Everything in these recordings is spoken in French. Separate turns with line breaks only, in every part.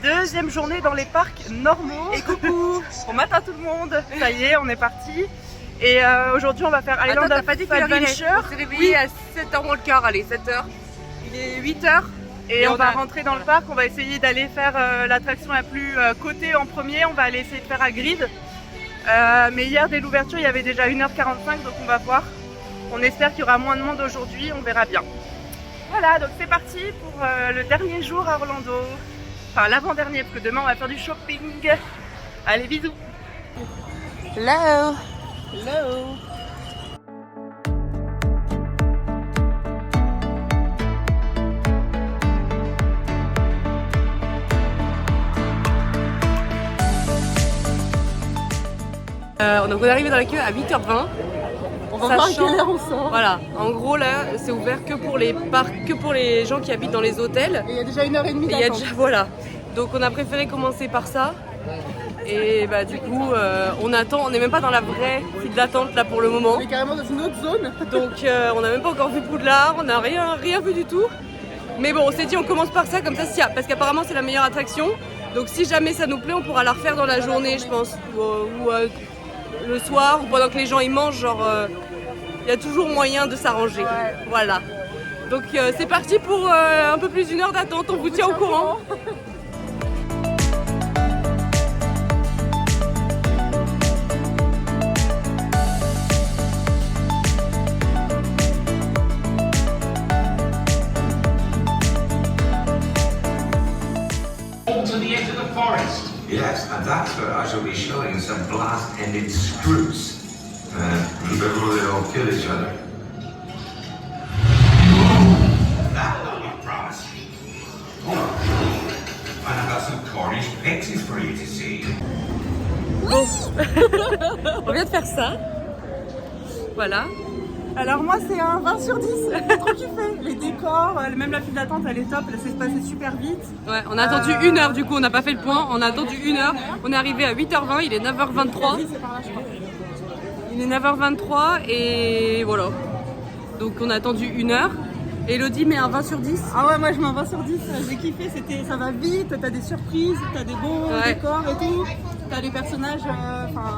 deuxième journée dans les parcs normaux. Et coucou, bon matin tout le monde, ça y est, on est parti. Et aujourd'hui on va faire Island of Adventure.
On s'est réveillé à 7h moins le quart, allez 7h. Il est 8h.
Et on va rentrer dans le parc, on va essayer d'aller faire l'attraction la plus cotée en premier. On va aller essayer de faire Hagrid. Mais hier dès l'ouverture il y avait déjà 1h45, donc on va voir. On espère qu'il y aura moins de monde aujourd'hui, on verra bien. Voilà, donc c'est parti pour le dernier jour à Orlando. Enfin l'avant-dernier, parce que demain on va faire du shopping. Allez, bisous.
Hello.
Hello.
Donc on est arrivé dans la queue à 8h20.
On va voir à quelle heure on sort.
Voilà, en gros là c'est ouvert que pour les parcs, que pour les gens qui habitent dans les hôtels.
Et il y a déjà 1h30
Et
d'attente.
voilà, donc on a préféré commencer par ça. Et bah du coup on attend, on n'est même pas dans la vraie file d'attente là pour le moment.
On est carrément dans une autre zone.
Donc on n'a même pas encore vu Poudlard, on n'a rien vu du tout. Mais bon, on s'est dit on commence par ça comme ça, parce qu'apparemment c'est la meilleure attraction. Donc si jamais ça nous plaît, on pourra la refaire dans la journée, je pense, ou le soir, ou pendant que les gens y mangent, genre il y a toujours moyen de s'arranger.
Ouais.
Voilà. Donc c'est parti pour un peu plus d'une heure d'attente, on vous tient au courant.
To the edge of the forest.
Yes, and that's where I shall be showing some blast-ended screws. Remember they all kill each other. That'll be promising. Oh, and I've got some Cornish pixies for you to see.
On vient de faire ça. Voilà.
Alors moi c'est un 20 sur 10, j'ai trop kiffé. Les décors, même la file d'attente elle est top, là c'est passé super vite.
Ouais, on a attendu 1 heure du coup, on n'a pas fait le point, on a attendu 1 heure. On est arrivé à 8h20, il est 9h23.
C'est par là, je crois.
Il est 9h23 et voilà. Donc on a attendu 1 heure. Elodie met un 20 sur 10.
Ah ouais, moi je mets un 20 sur 10, j'ai kiffé, ça va vite, t'as des surprises, t'as des bons décors et tout. T'as les personnages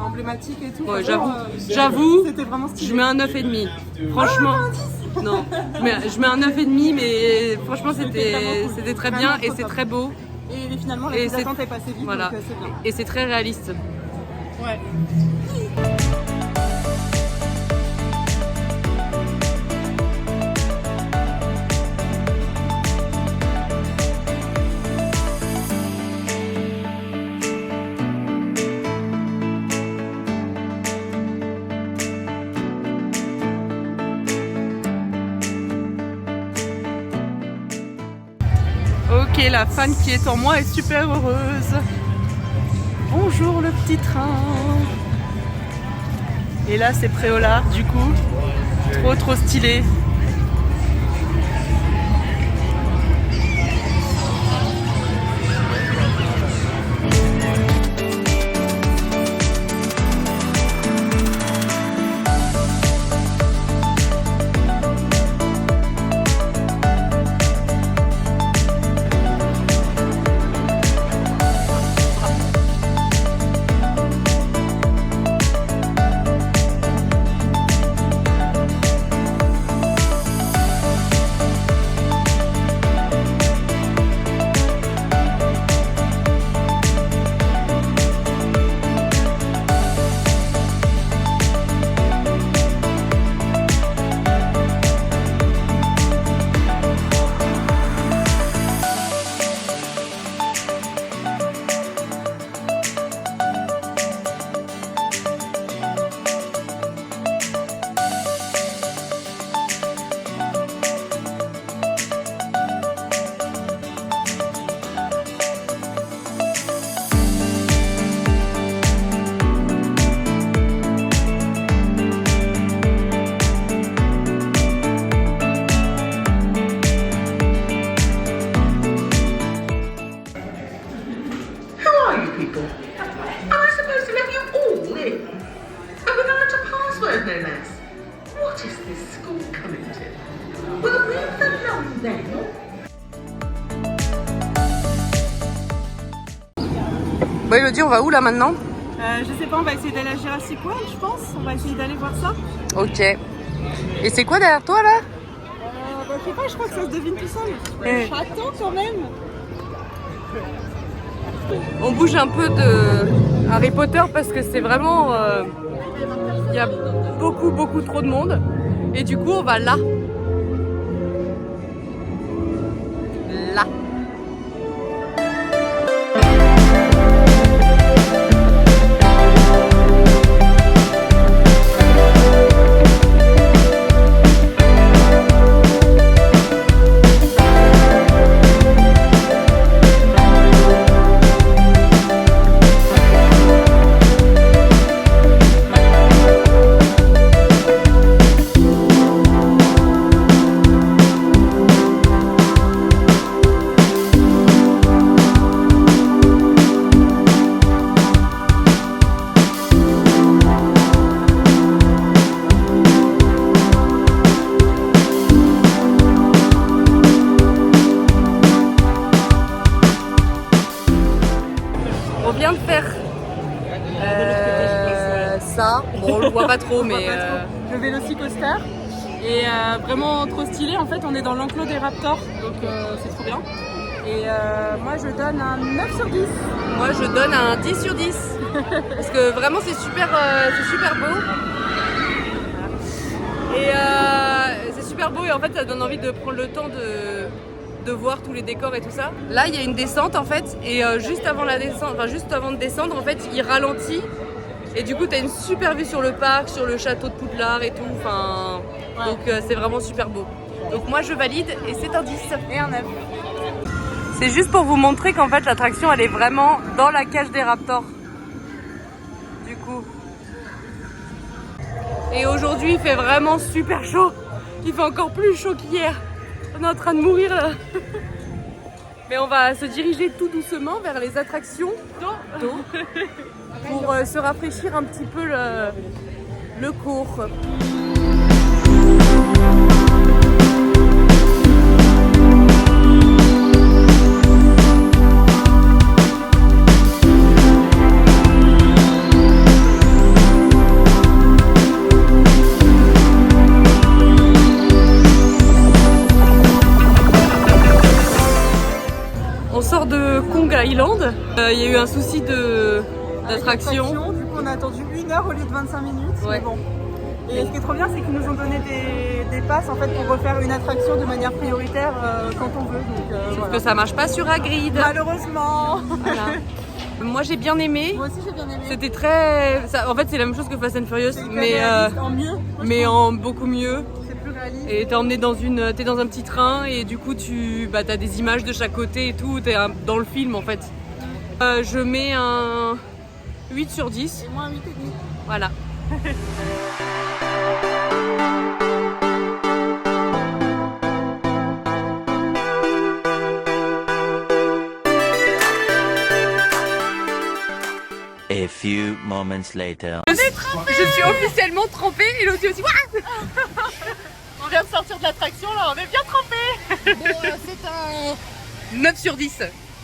emblématiques et tout.
Ouais,
Franchement,
j'avoue,
c'était vraiment stylé.
je mets un 9,5. Franchement, non, je mets un 9,5 mais franchement c'était très bien et c'est très beau.
Et finalement la
Et
file
c'est-
d'attente est passée vite,
Voilà.
donc c'est bien.
Et c'est très réaliste.
Ouais. Ok, la fan qui est en moi est super heureuse. Bonjour le petit train. Et là c'est Préolard du coup. Trop stylé.
Bon Elodie, on va où là maintenant?
Je sais pas, on va essayer d'aller à Jurassic World, je pense. On va essayer d'aller voir ça.
Ok. Et c'est quoi derrière toi là?
Je sais pas, je crois que ça se devine tout seul. Attends quand même.
On bouge un peu de Harry Potter parce que c'est vraiment... Il y a beaucoup trop de monde. Et du coup, on va là. Là. On vient de faire ça. Bon, on le voit pas trop, mais
Le Vélocicoaster. Et vraiment trop stylé. En fait, on est dans l'enclos des Raptors, donc c'est trop bien. Et moi, je donne un 9 sur 10.
moi je donne un 10 sur 10. Parce que vraiment c'est super beau. Et c'est super beau et en fait ça donne envie de prendre le temps de voir tous les décors et tout ça. Là il y a une descente en fait et juste avant de descendre en fait il ralentit et du coup t'as une super vue sur le parc, sur le château de Poudlard et tout. Enfin,
Ouais.
donc c'est vraiment super beau. Donc moi je valide et c'est un 10.
Et un 9.
C'est juste pour vous montrer qu'en fait l'attraction elle est vraiment dans la cage des Raptors. Du coup. Et aujourd'hui il fait vraiment super chaud. Il fait encore plus chaud qu'hier. On est en train de mourir là. Mais on va se diriger tout doucement vers les attractions d'eau pour se rafraîchir un petit peu le cours. On sort de Kong Island. Il y a eu un souci d'attraction.
Du coup, on a attendu 1 heure au lieu de 25 minutes.
Ouais.
Mais bon. Et ce qui est trop bien, c'est qu'ils nous ont donné des passes en fait, pour refaire une attraction de manière prioritaire quand on veut. Donc,
Sauf
voilà.
que ça marche pas sur Hagrid.
Malheureusement.
Voilà. Moi j'ai bien aimé.
Moi aussi, j'ai bien aimé.
C'était très. En fait, c'est la même chose que Fast and Furious,
C'est hyper
mais,
réaliste, en mieux. Moi, je
mais
trouve.
en beaucoup mieux.
C'est plus réaliste.
Et t'es emmené t'es dans un petit train et du coup t'as des images de chaque côté et tout. T'es dans le film en fait. Je mets un 8 sur 10.
Et moi, 8,5.
Voilà.
A few moments later.
Je suis officiellement trempée et Elodie aussi. Ouah,
On vient de sortir de l'attraction, là, on est bien trempés.
c'est un 9 sur 10.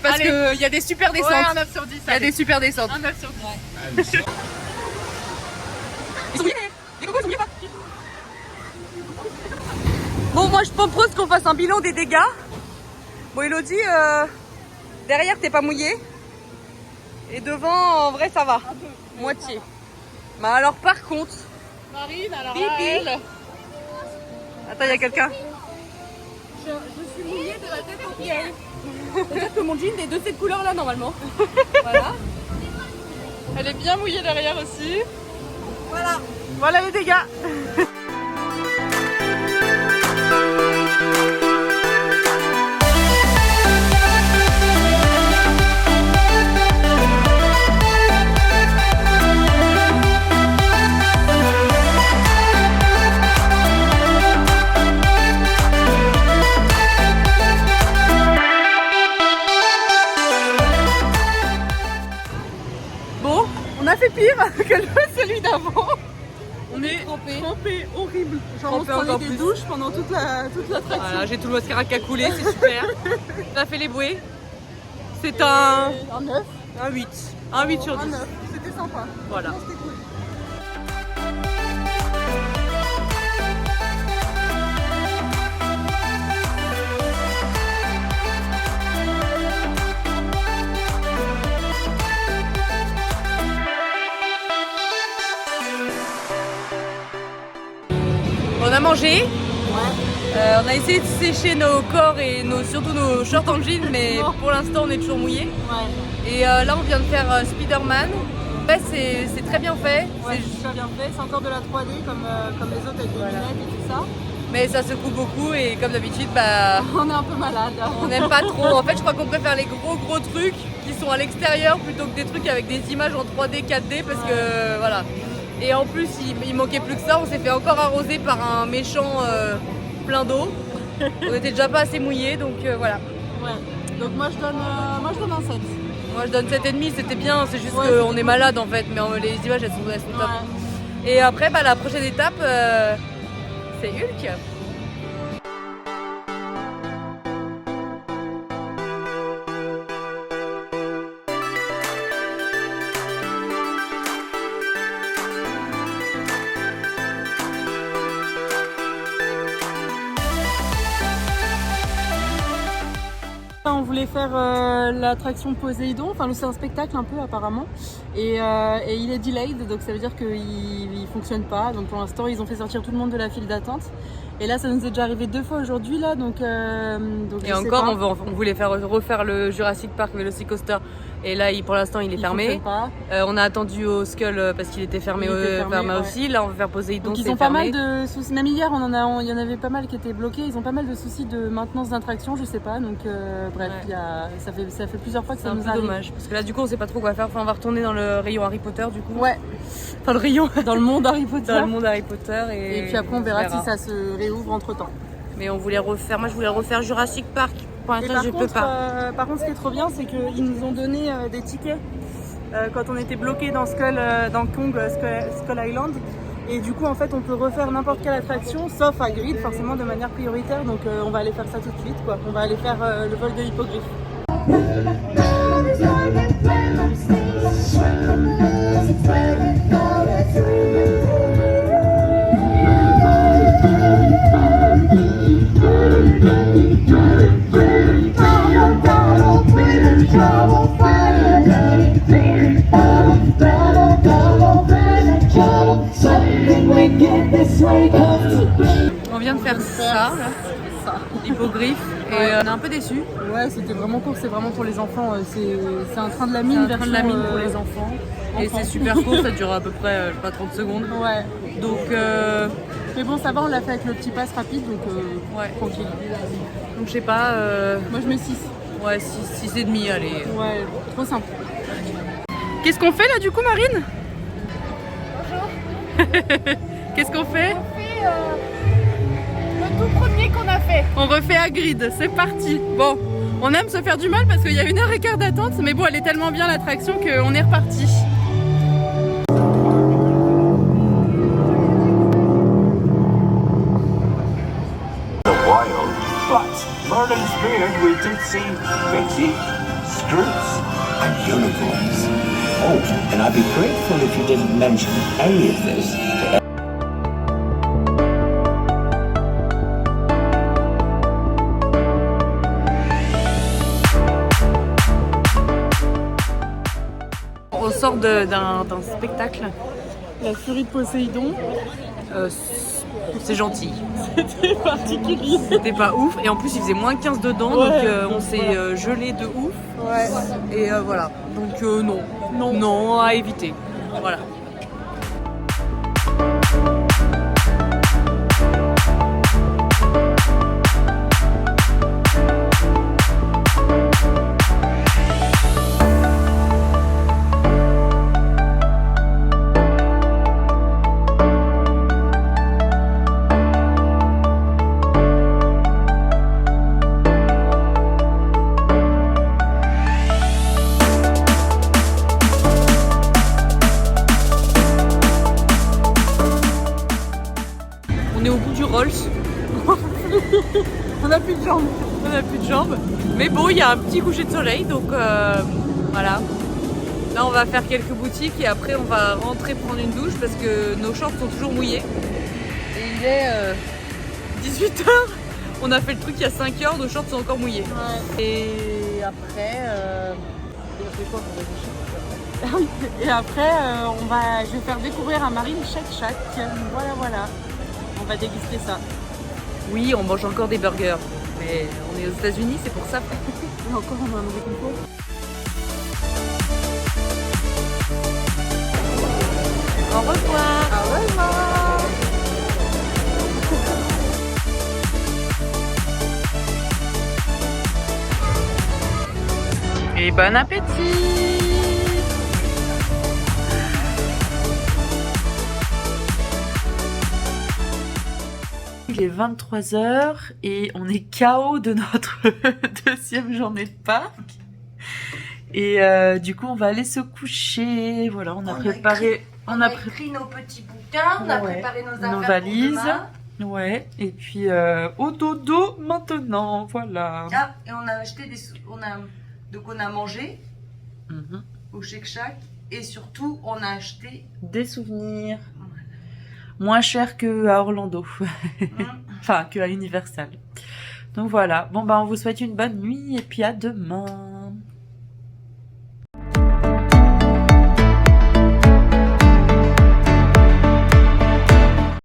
Parce
Allez.
qu'il y a des super descentes.
Ouais, un 9 sur 10.
Il y a des super descentes.
Un 9 sur 10.
Ils sont liés. Les cocos sont liés pas. Bon, moi je propose qu'on fasse un bilan des dégâts. Bon, Elodie, derrière t'es pas mouillée. Et devant, en vrai, ça va. Moitié. Mais alors, par contre,
Marine, alors
Bibi.
là, elle.
attends, il y a quelqu'un.
Je suis mouillée de la tête aux pieds.
Peut-être que mon jean est de cette couleur-là normalement. Voilà.
Elle est bien mouillée derrière aussi.
Voilà.
Voilà les dégâts.
Bon, on a fait pire que celui d'avant. On est
Trempé, horrible. Genre
Trempé
on se
encore
prenait des
plus.
douches pendant toute l'attraction.
Voilà, j'ai tout le mascara qui a coulé, c'est super. On a fait les bouées. C'est un
Un 9.
Un 8. Un 8 sur 10.
9. C'était sympa.
Voilà.
C'était cool.
On a mangé. On a essayé de sécher nos corps et surtout nos shorts en jean, mais pour l'instant on est toujours mouillés. Et là on vient de faire Spider-Man. Ouais, c'est très bien fait.
Ouais, c'est super bien fait. C'est encore de la 3D comme les autres avec des lunettes et tout ça.
Mais ça secoue beaucoup et comme d'habitude, bah,
On est un peu malade.
on n'aime pas trop. En fait, je crois qu'on préfère les gros trucs qui sont à l'extérieur plutôt que des trucs avec des images en 3D, 4D parce que voilà. Et en plus, il manquait plus que ça. On s'est fait encore arroser par un méchant plein d'eau. On était déjà pas assez mouillés, donc voilà.
Ouais. Donc moi je donne un 7.
Moi je donne 7,5, c'était bien, c'est juste
Ouais,
qu'on
c'était
est malade en fait, mais les images elles sont top.
Ouais.
Et après bah, la prochaine étape c'est Hulk.
On voulait faire l'attraction Poséidon, enfin c'est un spectacle un peu apparemment, et il est delayed, donc ça veut dire qu'il fonctionne pas. Donc pour l'instant ils ont fait sortir tout le monde de la file d'attente. Et là ça nous est déjà arrivé 2 fois aujourd'hui là, donc
et encore on voulait refaire le Jurassic Park Velocicoaster. Et là, pour l'instant, il est fermé. On a attendu au Skull parce qu'il était fermé, fermé aussi. Là, on va faire Poséidon.
Donc ils ont pas mal de soucis. Même hier, il y en avait pas mal qui étaient bloqués. Ils ont pas mal de soucis de maintenance d'attraction, je sais pas. Donc bref, ça fait plusieurs fois que ça nous arrive.
C'est un peu dommage parce que là, du coup, on sait pas trop quoi faire. Enfin, on va retourner dans le rayon Harry Potter, du coup.
Ouais.
Enfin, le rayon
dans le monde Harry Potter.
Dans le monde Harry Potter
et puis après, on verra si ça se réouvre entre temps.
Mais on voulait refaire. Moi, je voulais refaire Jurassic Park. Pour l'instant, je peux pas.
Par contre, ce qui est trop bien, c'est qu'ils nous ont donné des tickets quand on était bloqué dans Kong Skull Island. Et du coup, en fait, on peut refaire n'importe quelle attraction, sauf à Grid, forcément de manière prioritaire. Donc, on va aller faire ça tout de suite, quoi. On va aller faire le vol de l'hippogriffe.
On vient de faire ça, l'hippogriffe, et on est un peu déçus.
Ouais, c'était vraiment court, c'est vraiment pour les enfants. C'est un train de la mine
version pour les enfants. Et c'est super court, ça dure à peu près pas 30 secondes.
Ouais.
Donc,
mais bon, ça va, on l'a fait avec le petit pass rapide, donc tranquille.
Donc je sais pas.
Moi je mets 6.
Ouais, 6,5, allez.
Ouais, trop simple.
Qu'est-ce qu'on fait là du coup, Marine?
Bonjour.
Qu'est-ce qu'on fait?
On fait le tout premier qu'on a fait.
On refait à Grid, c'est parti. Bon, on aime se faire du mal parce qu'il y a 1h15 d'attente, mais bon, elle est tellement bien l'attraction qu'on est reparti.
Merlin's Beard, we did see Betsy, Scroots, and unicorns. Oh, and I'd be grateful if you didn't mention any of this to
On sort d'un spectacle.
La furie de Poséidon.
C'est gentil.
C'était particulier.
C'était pas ouf. Et en plus, il faisait moins 15 dedans.
Ouais.
Donc, on s'est gelé de ouf.
Ouais.
Et voilà. Donc, non, à éviter. Voilà. On est au bout du Rolls.
On a plus de jambes.
On n'a plus de jambes. Mais bon, il y a un petit coucher de soleil, donc voilà. Là, on va faire quelques boutiques et après, on va rentrer prendre une douche parce que nos shorts sont toujours mouillés. Et il est 18h. On a fait le truc il y a 5 heures, nos shorts sont encore mouillés.
Ouais. Et après, et après, je vais faire découvrir à Marine Shake Shack. Voilà. On va déguster ça.
Oui, on mange encore des burgers. Mais on est aux États-Unis, c'est pour ça.
Et encore, on a un mauvais concours.
Au revoir.
Au revoir.
Et bon appétit! Il est 23h et on est KO de notre deuxième journée de parc. Et du coup, on va aller se coucher. Voilà, on a préparé
écrit nos petits bouquins, on a préparé nos affaires
nos valises. Ouais, et puis au dodo maintenant, voilà.
Ah, et on a acheté donc on a mangé
Mhm.
au Shake Shack et surtout on a acheté
Des souvenirs. Moins cher qu'à Orlando. Enfin, qu'à Universal. Donc voilà. Bon, bah, on vous souhaite une bonne nuit et puis à demain.